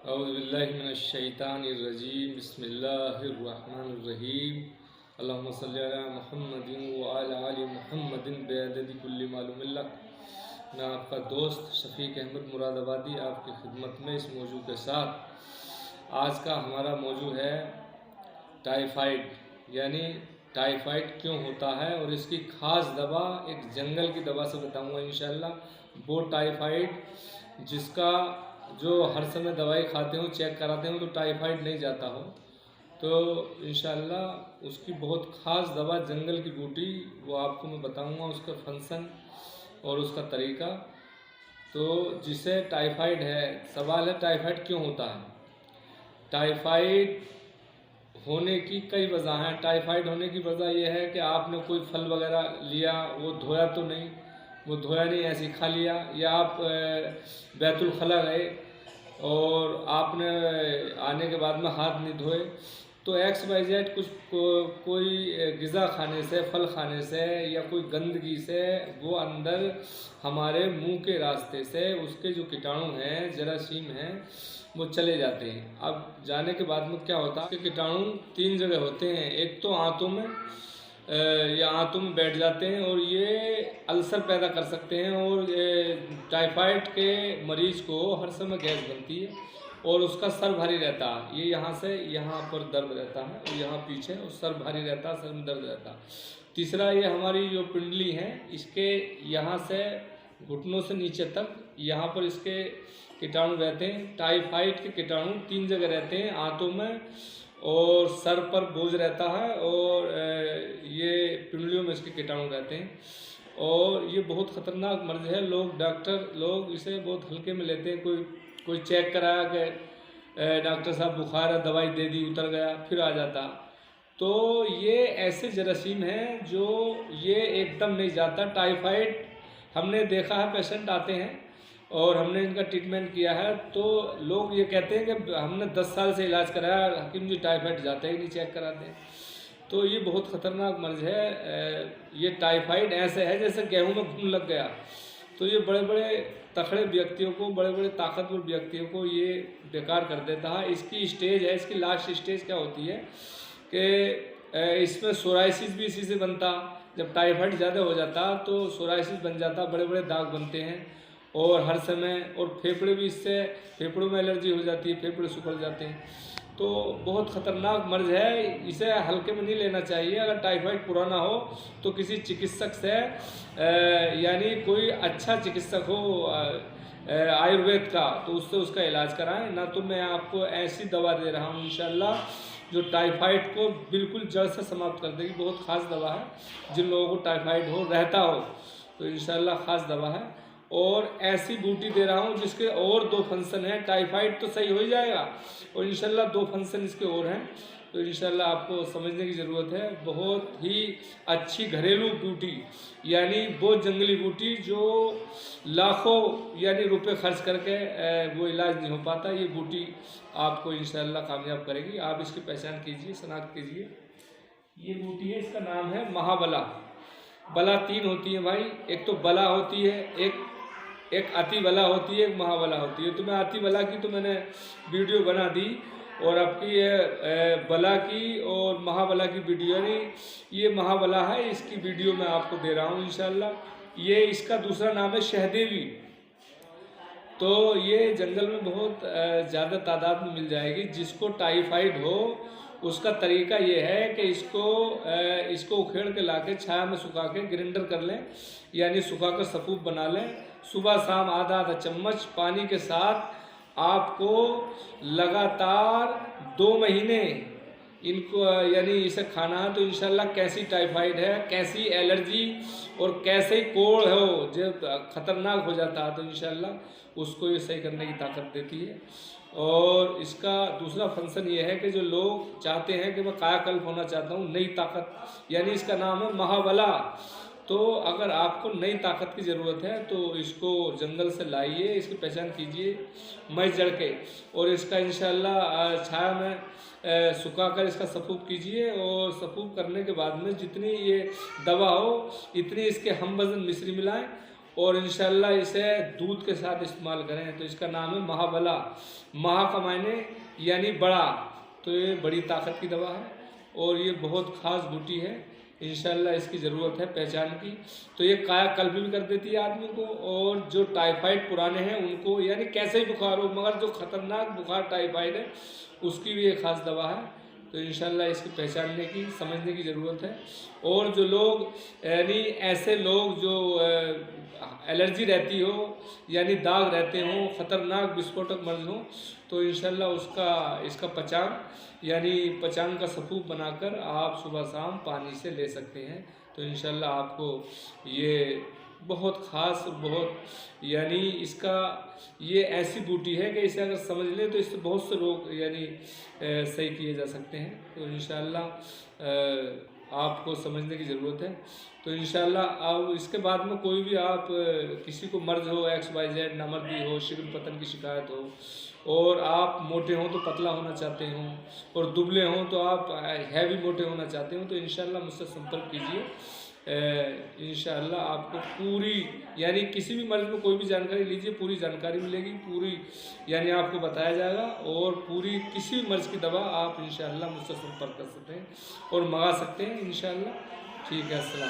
औज़ुबिल्लाहिमिनश्शैतानिर्रजीम बिस्मिल्लाहिर्रहमानिर्रहीम अल्लाहुम्मा सल्लि अला मुहम्मदिन व अला आलि मुहम्मदिन बिअददि कुल्लि मालूमिल्लाह। मैं आपका दोस्त शफीक अहमद मुरादाबादी आपकी खिदमत में इस मौजू के साथ। आज का हमारा मौजू है टाइफाइड, यानी टाइफाइड क्यों होता है और इसकी ख़ास दवा एक जंगल की दवा से बताऊंगा इंशाअल्लाह। वो टाइफाइड जिसका जो हर समय दवाई खाते हो, चेक कराते हो तो टाइफाइड नहीं जाता हो, तो इंशाअल्लाह उसकी बहुत ख़ास दवा जंगल की बूटी वो आपको मैं बताऊंगा, उसका फंक्शन और उसका तरीका। तो जिसे टाइफाइड है, सवाल है टाइफाइड क्यों होता है। टाइफाइड होने की कई वजह हैं। टाइफाइड होने की वजह यह है कि आपने कोई फल वगैरह लिया, वो धोया तो नहीं, वो धोया नहीं, ऐसे ही खा लिया, या आप बैतुल खला गए और आपने आने के बाद में हाथ नहीं धोए, तो XYZ कोई ग़िज़ा खाने से, फल खाने से या कोई गंदगी से वो अंदर हमारे मुंह के रास्ते से उसके जो कीटाणु हैं, जरासीम हैं, वो चले जाते हैं। अब जाने के बाद में क्या होता है कि कीटाणु 3 जगह होते हैं। एक तो आंतों में या आंतों में बैठ जाते हैं और ये अल्सर पैदा कर सकते हैं, और टाइफाइड के मरीज़ को हर समय गैस बनती है और उसका सर भारी रहता है। ये यहाँ से यहाँ पर दर्द रहता है और यहाँ पीछे, और सर भारी रहता है, सर में दर्द रहता है। तीसरा, ये हमारी जो पिंडली है, इसके यहाँ से घुटनों से नीचे तक यहाँ पर इसके कीटाणु रहते हैं। टाइफाइड के कीटाणु 3 जगह रहते हैं, आंतों में और सर पर बोझ रहता है, और ये पिंडलियों में इसके कीटाणु रहते हैं। और ये बहुत ख़तरनाक मर्ज है। डॉक्टर लोग इसे बहुत हल्के में लेते हैं। कोई चेक कराया कि डॉक्टर साहब बुखार है, दवाई दे दी, उतर गया, फिर आ जाता। तो ये ऐसे जरासीम हैं जो ये एकदम नहीं जाता। टाइफाइड हमने देखा है, पेशेंट आते हैं और हमने इनका ट्रीटमेंट किया है, तो लोग ये कहते हैं कि हमने 10 साल से इलाज कराया, हकीम जी टाइफाइड जाता ही नहीं, चेक कराते हैं। तो ये बहुत ख़तरनाक मर्ज है। ये टाइफाइड ऐसे है जैसे गेहूं में घुन लग गया। तो ये बड़े बड़े तकड़े व्यक्तियों को, बड़े बड़े ताकतवर व्यक्तियों को ये बेकार कर देता है। इसकी स्टेज है, इसकी लास्ट स्टेज क्या होती है कि इसमें सोराइसिस भी इसी से बनता। जब टाइफाइड ज़्यादा हो जाता तो सोराइसिस बन जाता, बड़े बड़े दाग बनते हैं, और हर समय, और फेफड़े भी, इससे फेफड़ों में एलर्जी हो जाती है, फेफड़े सुखड़ जाते हैं। तो बहुत ख़तरनाक मर्ज है, इसे हल्के में नहीं लेना चाहिए। अगर टाइफाइड पुराना हो तो किसी चिकित्सक से, यानी कोई अच्छा चिकित्सक हो आयुर्वेद का, तो उससे उसका इलाज कराएं। ना तो मैं आपको ऐसी दवा दे रहा हूँ इंशाल्लाह जो टाइफाइड को बिल्कुल जड़ से समाप्त कर देगी। बहुत ख़ास दवा है, जिन लोगों को टाइफाइड हो, रहता हो, तो इंशाल्लाह ख़ास दवा है। और ऐसी बूटी दे रहा हूँ जिसके और 2 फंक्शन हैं। टाइफाइड तो सही हो ही जाएगा और इंशाल्लाह 2 फंक्शन इसके और हैं। तो इंशाल्लाह आपको समझने की ज़रूरत है। बहुत ही अच्छी घरेलू बूटी, यानी वो जंगली बूटी जो लाखों यानी रुपए खर्च करके वो इलाज नहीं हो पाता, ये बूटी आपको इंशाल्लाह कामयाब करेगी। आप इसकी पहचान कीजिए, शनाख्त कीजिए। ये बूटी है, इसका नाम है महाबला। बला 3 होती है भाई, एक तो बला होती है, एक अति बला होती है, एक महाबला होती है। तो मैं अति बला की तो मैंने वीडियो बना दी, और आपकी ये बला की और महाबला की वीडियो नहीं, ये महाबला है, इसकी वीडियो मैं आपको दे रहा हूँ इंशाल्लाह। ये इसका दूसरा नाम है शहदेवी। तो ये जंगल में बहुत ज़्यादा तादाद में मिल जाएगी। जिसको टाइफाइड हो उसका तरीका ये है कि इसको उखेड़ के लाके छाया में सुखा के ग्राइंडर कर लें, यानी सुखा कर सफूफ बना लें। सुबह शाम आधा चम्मच पानी के साथ आपको लगातार 2 महीने इनको, यानी इसे खाना है। तो इंशाल्लाह कैसी टाइफाइड है, कैसी एलर्जी और कैसे कोढ़ हो, जब ख़तरनाक हो जाता है, तो इंशाल्लाह उसको ये सही करने की ताकत देती है। और इसका दूसरा फंक्शन ये है कि जो लोग चाहते हैं कि मैं कायाकल्प होना चाहता हूँ, नई ताकत, यानी इसका नाम है महाबला। तो अगर आपको नई ताकत की ज़रूरत है तो इसको जंगल से लाइए, इसकी पहचान कीजिए मई जड़ के, और इसका इंशाल्लाह छाया में सुखा कर इसका सफूफ कीजिए। और सफूफ करने के बाद में जितनी ये दवा हो इतनी इसके हम वज़न मिश्री मिलाएं और इंशाल्लाह इसे दूध के साथ इस्तेमाल करें। तो इसका नाम है महाबला। महा का मायने यानी बड़ा, तो ये बड़ी ताकत की दवा है और ये बहुत ख़ास बूटी है। इंशाल्लाह इसकी ज़रूरत है पहचान की। तो ये कायाकल्प भी कर देती है आदमी को, और जो टाइफाइड पुराने हैं उनको, यानी कैसे ही बुखार हो मगर जो ख़तरनाक बुखार टाइफाइड है उसकी भी एक ख़ास दवा है। तो इंशाल्लाह इसकी पहचानने की, समझने की ज़रूरत है। और जो लोग, यानी ऐसे लोग जो एलर्जी रहती हो, यानी दाग रहते हों, ख़तरनाक विस्फोटक मर्ज हो, तो इंशाल्लाह इसका पचान, यानी पचान का सफूक बनाकर आप सुबह शाम पानी से ले सकते हैं। तो इंशाल्लाह आपको ये बहुत ख़ास, बहुत, यानी इसका ये ऐसी बूटी है कि इसे अगर समझ लें तो इससे बहुत से रोग यानी सही किए जा सकते हैं। तो इंशाल्लाह आपको समझने की ज़रूरत है। तो इंशाल्लाह अब इसके बाद में कोई भी आप किसी को मर्ज हो, XYZ, नामर्दी हो, शीघ्र पतन की शिकायत हो, और आप मोटे हों तो पतला होना चाहते हों, और दुबले हों तो आप हैवी मोटे होना चाहते हो, तो इंशाल्लाह मुझसे संपर्क कीजिए। इंशाल्लाह आपको पूरी, यानी किसी भी मर्ज में कोई भी जानकारी लीजिए, पूरी जानकारी मिलेगी, पूरी यानी आपको बताया जाएगा, और पूरी किसी भी मर्ज की दवा आप इंशाल्लाह मुझसे संपर्क कर सकते हैं और मंगा सकते हैं इंशाल्लाह। ठीक है, अस्सलाम।